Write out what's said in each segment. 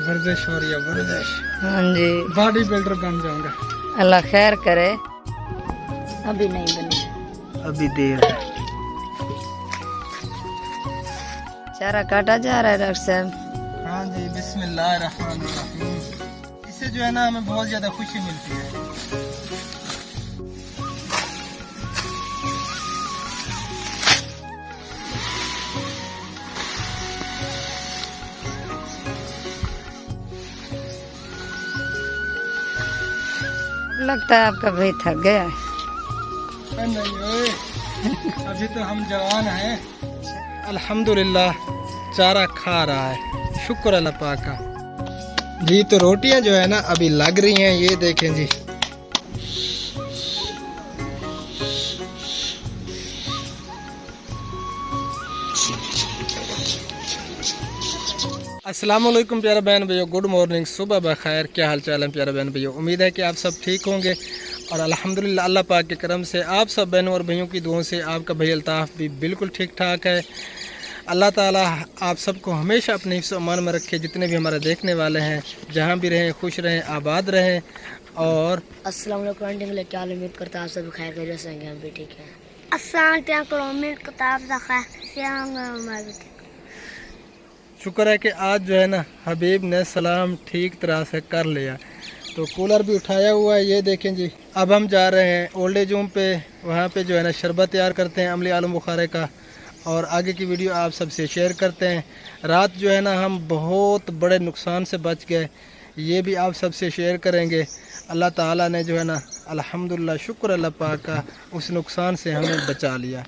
वर्जिश हो रही है, वर्जिश। हाँ जी, बॉडी बिल्डर बन जाऊंगा। अल्लाह खैर करे। अभी नहीं बनी, अभी देर है। चारा काटा जा रहा है डॉक्टर साहब। हाँ जी, बिस्मिल्लाहिर्रहमानिर्रहीम। इससे जो है ना हमें बहुत ज्यादा खुशी मिलती है। लगता है आपका भाई थक गया है। नहीं ओए, अभी तो हम जवान हैं। अल्हम्दुलिल्लाह चारा खा रहा है, शुक्र अल्लाह पाक का। जी तो रोटियां जो है ना अभी लग रही हैं, ये देखें जी। अस्सलाम वालेकुम प्यारे बहन भैया, गुड मॉर्निंग, सुबह बखैर। क्या हाल चाल है प्यारे बहन भैया? उम्मीद है कि आप सब ठीक होंगे और अल्हम्दुलिल्लाह अल्लाह पाक के करम से आप सब बहनों और भैयों की दुआओं से आपका भाई अल्ताफ़ भी बिल्कुल ठीक ठाक है। अल्लाह ताला आप सबको हमेशा अपने हिफ्ज़ अमान में रखे। जितने भी हमारे देखने वाले हैं जहाँ भी रहें, खुश रहें, आबाद रहें। और अस्सलाम वालेकुम, क्या उम्मीद करता है आप सब खैर खैरियत से होंगे, हम भी ठीक हैं। शुक्र है कि आज जो है ना हबीब ने सलाम ठीक तरह से कर लिया। तो कूलर भी उठाया हुआ है, ये देखें जी। अब हम जा रहे हैं ओल्ड एज होम पे, वहाँ पे जो है ना शरबत तैयार करते हैं अमली आलम बुखारे का, और आगे की वीडियो आप सबसे शेयर करते हैं। रात जो है ना हम बहुत बड़े नुकसान से बच गए, ये भी आप सबसे शेयर करेंगे। अल्लाह ताला ने जो है ना अल्हम्दुलिल्लाह शुक्र अल्लाह पाक का, उस नुकसान से हमें बचा लिया।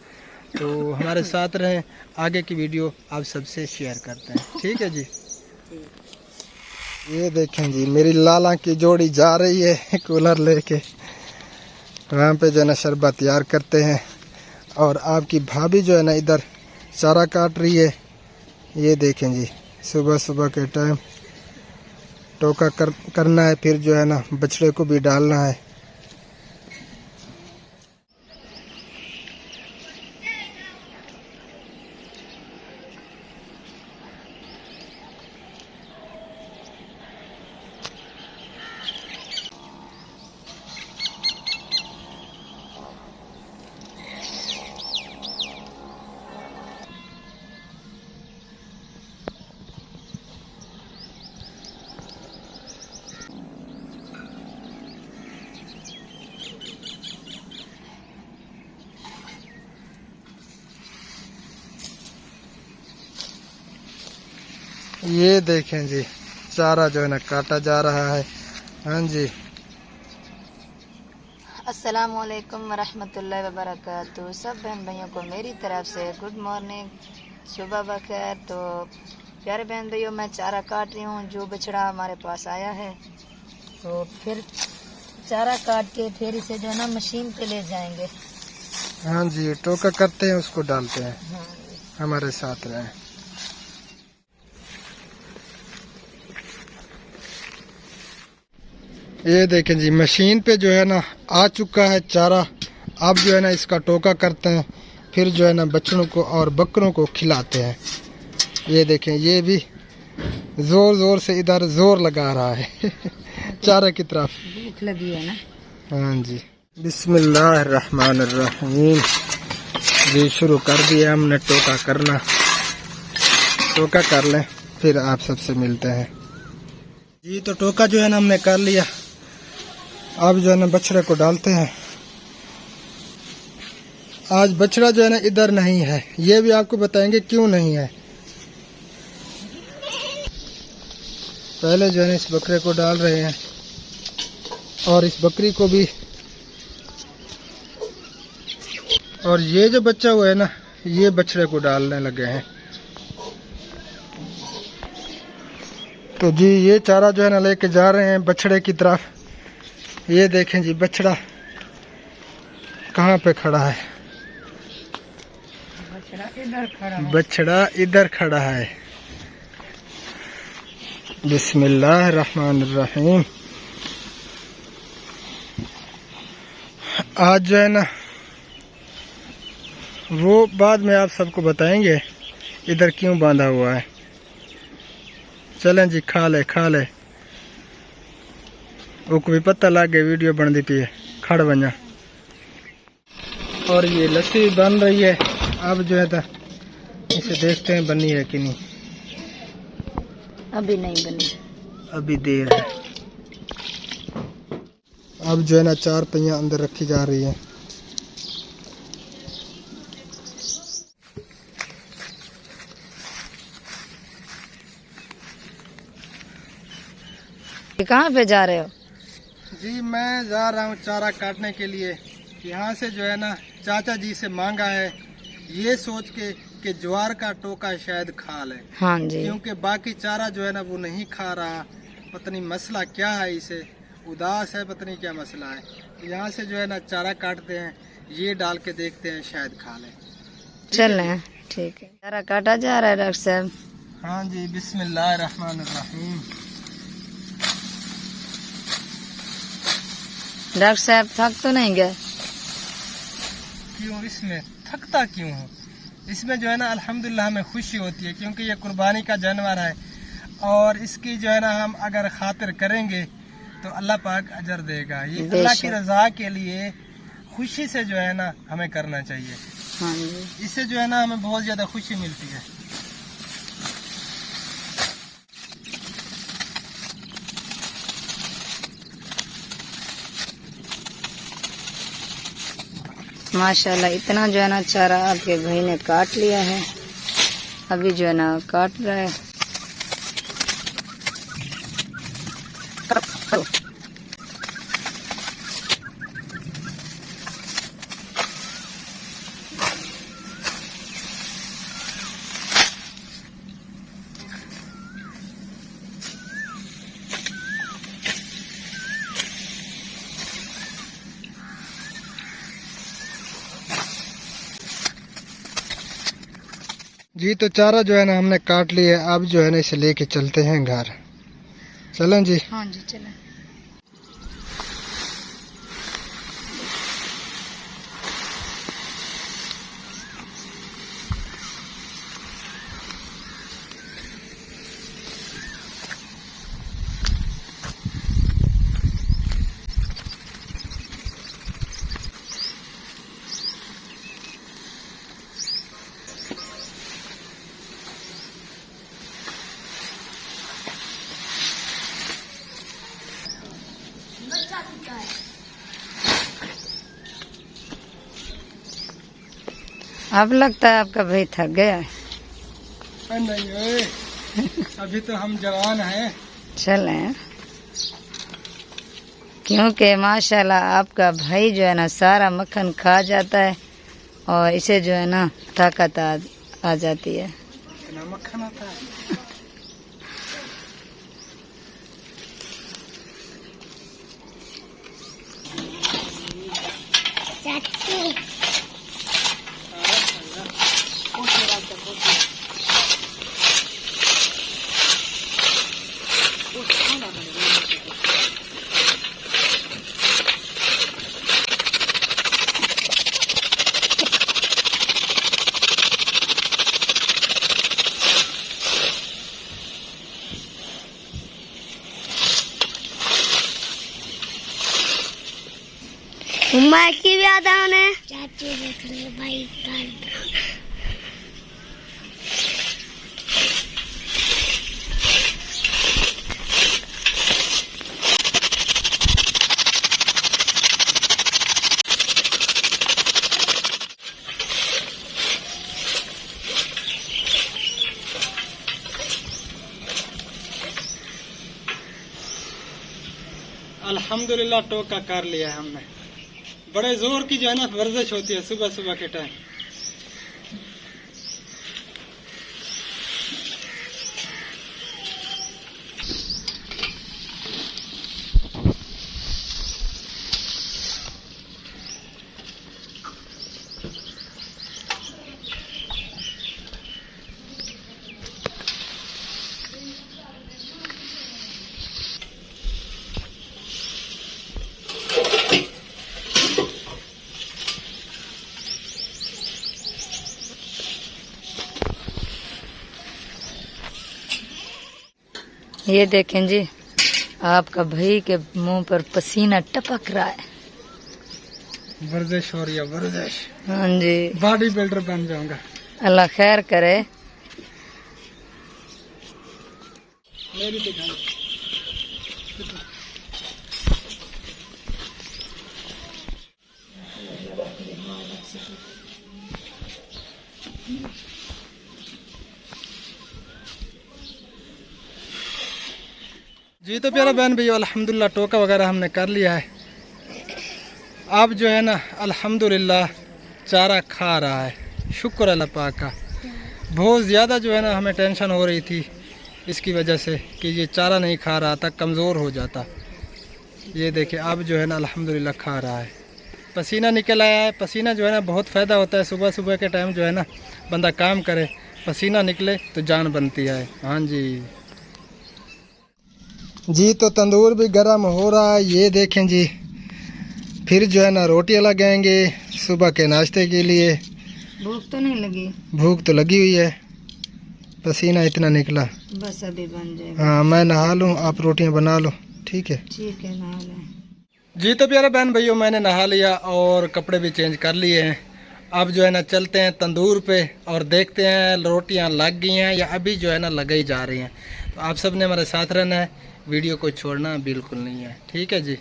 तो हमारे साथ रहें, आगे की वीडियो आप सबसे शेयर करते हैं, ठीक है जी। ये देखें जी, मेरी लाला की जोड़ी जा रही है कूलर लेके, वहाँ पे जो है ना शरबत तैयार करते हैं। और आपकी भाभी जो है ना इधर चारा काट रही है। ये देखें जी, सुबह सुबह के टाइम टोका करना है, फिर जो है ना बछड़े को भी डालना है। ये देखें जी, चारा जो है ना काटा जा रहा है। हाँ जी, अस्सलाम वालेकुम वरहमतुल्लाहि वबरकातुहू। सब बहन भाइयों को मेरी तरफ से गुड मॉर्निंग, सुबह बखैर। तो प्यारे बहन भाइयों, मैं चारा काट रही हूँ। जो बछड़ा हमारे पास आया है, तो फिर चारा काट के फिर इसे जो है ना मशीन पे ले जाएंगे। हाँ जी, टोका करते हैं, उसको डालते हैं। हाँ, हमारे साथ रहें। ये देखें जी, मशीन पे जो है ना आ चुका है चारा। अब जो है ना इसका टोका करते हैं, फिर जो है ना बच्चों को और बकरों को खिलाते हैं। ये देखें, ये भी जोर जोर से इधर जोर लगा रहा है चारा की तरफ। भूख लगी है ना। हाँ जी, बिस्मिल्लाहिर्रहमानिर्रहीम जी, शुरू कर दिया हमने टोका करना। टोका कर लें, फिर आप सबसे मिलते हैं जी। तो टोका जो है ना हमने कर लिया। अब जो है ना बछड़े को डालते हैं। आज बछड़ा जो है ना इधर नहीं है, ये भी आपको बताएंगे क्यों नहीं है। पहले जो है ना इस बकरे को डाल रहे हैं, और इस बकरी को भी। और ये जो बच्चा हुआ है ना, ये बछड़े को डालने लगे हैं। तो जी ये चारा जो है ना लेके जा रहे हैं बछड़े की तरफ। ये देखें जी, बछड़ा कहाँ पे खड़ा है? बछड़ा इधर खड़ा है। बिस्मिल्लाहिर्रहमानिर्रहीम। आज जो है ना वो बाद में आप सबको बताएंगे इधर क्यों बांधा हुआ है। चलें जी, खा ले खा ले। उक भी पता लग गया वीडियो बन दी पी है, खड़ बना। और ये लस्सी बन रही है। अब जो है था इसे देखते हैं बनी है कि नहीं। अभी नहीं बनी, अभी देर है। अब जो है ना 4 पहिया अंदर रखी जा रही है। कहाँ पे जा रहे हो? जी मैं जा रहा हूँ चारा काटने के लिए। यहाँ से जो है ना चाचा जी से मांगा है, ये सोच के कि ज्वार का टोका शायद खा ले। हाँ जी, क्योंकि बाकी चारा जो है ना वो नहीं खा रहा। पता नहीं मसला क्या है, इसे उदास है, पता नहीं क्या मसला है। यहाँ से जो है ना चारा काटते हैं, ये डाल के देखते हैं शायद खा ले। चल रहे हैं, ठीक है। चारा काटा जा रहा है डॉक्टर साहब। हाँ जी, बिस्मिल्लाहिर्रहमानिर्रहीम। डॉक्टर साहब थक तो नहीं गए? क्यों, इसमें थकता क्यों हूँ? इसमें जो है ना अल्हम्दुलिल्लाह हमें खुशी होती है, क्योंकि ये कुर्बानी का जानवर है और इसकी जो है ना हम अगर खातिर करेंगे तो अल्लाह पाक अजर देगा। ये अल्लाह की रजा के लिए खुशी से जो है ना हमें करना चाहिए। हाँ जी, इससे जो है ना हमें बहुत ज़्यादा खुशी मिलती है। माशाल्लाह इतना जो है ना चारा आपके भाई ने काट लिया है। अभी जो है ना काट रहा है। जी तो चारा जो है ना हमने काट लिया है। अब जो है ना इसे लेके चलते हैं घर। चलें जी। हाँ जी चलें। अब लगता है आपका भाई थक गया है। नहीं ओए, अभी तो हम जवान हैं। चलें, क्योंकि माशाल्लाह आपका भाई जो है ना सारा मक्खन खा जाता है और इसे जो है ना ताकत आ जाती है। इतना मक्खन आता है। उम्मा की भी आता है चाचू देख ले भाई काल। अल्हम्दुलिल्लाह टोका कर लिया है हमने। बड़े जोर की जो है ना वर्जिश होती है सुबह सुबह के टाइम। ये देखें जी, आपका भाई के मुंह पर पसीना टपक रहा है। वर्जिश हो रही है, वर्जिश। हाँ जी, बॉडी बिल्डर बन जाऊंगा। अल्लाह खैर करे। मेरी दिखाई। जी तो प्यारा बहन भैया, अल्हम्दुलिल्लाह टोका वगैरह हमने कर लिया है। अब जो है ना अल्हम्दुलिल्लाह चारा खा रहा है, शुक्र अल्लाह पाक का। बहुत ज़्यादा जो है ना हमें टेंशन हो रही थी इसकी वजह से कि ये चारा नहीं खा रहा था, कमज़ोर हो जाता। ये देखे अब जो है ना अल्हम्दुलिल्लाह खा रहा है। पसीना निकल आया है। पसीना जो है ना बहुत फ़ायदा होता है। सुबह सुबह के टाइम जो है ना बंदा काम करे, पसीना निकले तो जान बनती है। हाँ जी जी। तो तंदूर भी गर्म हो रहा है, ये देखें जी। फिर जो है ना रोटियां लगाएंगे सुबह के नाश्ते के लिए। भूख तो नहीं लगी? भूख तो लगी हुई है, पसीना इतना निकला। बस अभी बन जाएगा। हाँ मैं नहा लूँ, आप रोटियां बना लो। ठीक है? ठीक है, नहा लें। जी तो प्यारे बहन भैया, मैंने नहा लिया और कपड़े भी चेंज कर लिए हैं। अब जो है ना चलते हैं तंदूर पे और देखते हैं रोटियां लग गई हैं या अभी जो है ना लगाई जा रही हैं। तो आप सब ने हमारे साथ रहना है, वीडियो को छोड़ना बिल्कुल नहीं है। ठीक है जी,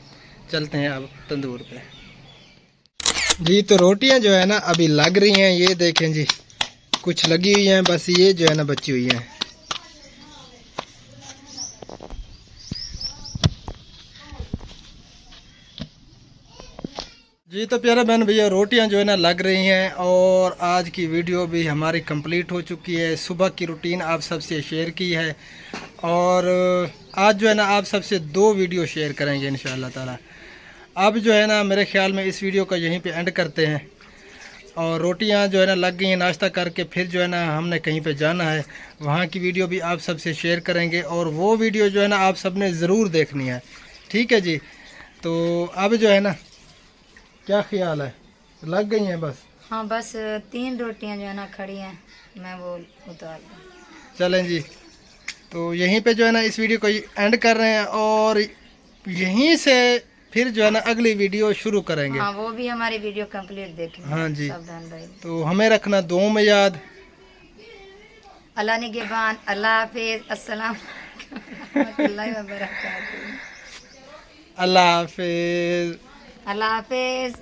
चलते हैं अब तंदूर पे। जी तो रोटियां जो है ना अभी लग रही हैं, ये देखें जी। कुछ लगी हुई हैं, बस ये जो है ना बची हुई हैं। जी तो प्यारे बहन भैया, रोटियां जो है ना लग रही हैं और आज की वीडियो भी हमारी कंप्लीट हो चुकी है। सुबह की रूटीन आप सबसे शेयर की है और आज जो है ना आप सबसे 2 वीडियो शेयर करेंगे इंशाअल्लाह ताला। अब जो है ना मेरे ख्याल में इस वीडियो को यहीं पे एंड करते हैं। और रोटियां जो है ना लग गई हैं, नाश्ता करके फिर जो है ना हमने कहीं पे जाना है, वहाँ की वीडियो भी आप सबसे शेयर करेंगे और वो वीडियो जो है ना आप सब ने ज़रूर देखनी है। ठीक है जी। तो अब जो है ना क्या ख्याल है, लग गई हैं बस? हाँ बस 3 रोटियां जो है ना खड़ी हैं, मैं वो उतार दूँ। चलें जी, तो यहीं पे जो है ना इस वीडियो को एंड कर रहे हैं और यहीं से फिर जो है ना अगली वीडियो शुरू करेंगे। हाँ, वो भी हमारी वीडियो कंप्लीट देखनी। हाँ जी। सब बहन भाई, तो हमें रखना दुआओं में याद। अल्लाह निगहबान। अल्लाह हाफिज। अस्सलाम रहमतुल्लाहि व बरकातहू। अल्लाह हाफिज। अल्लाह हाफिज।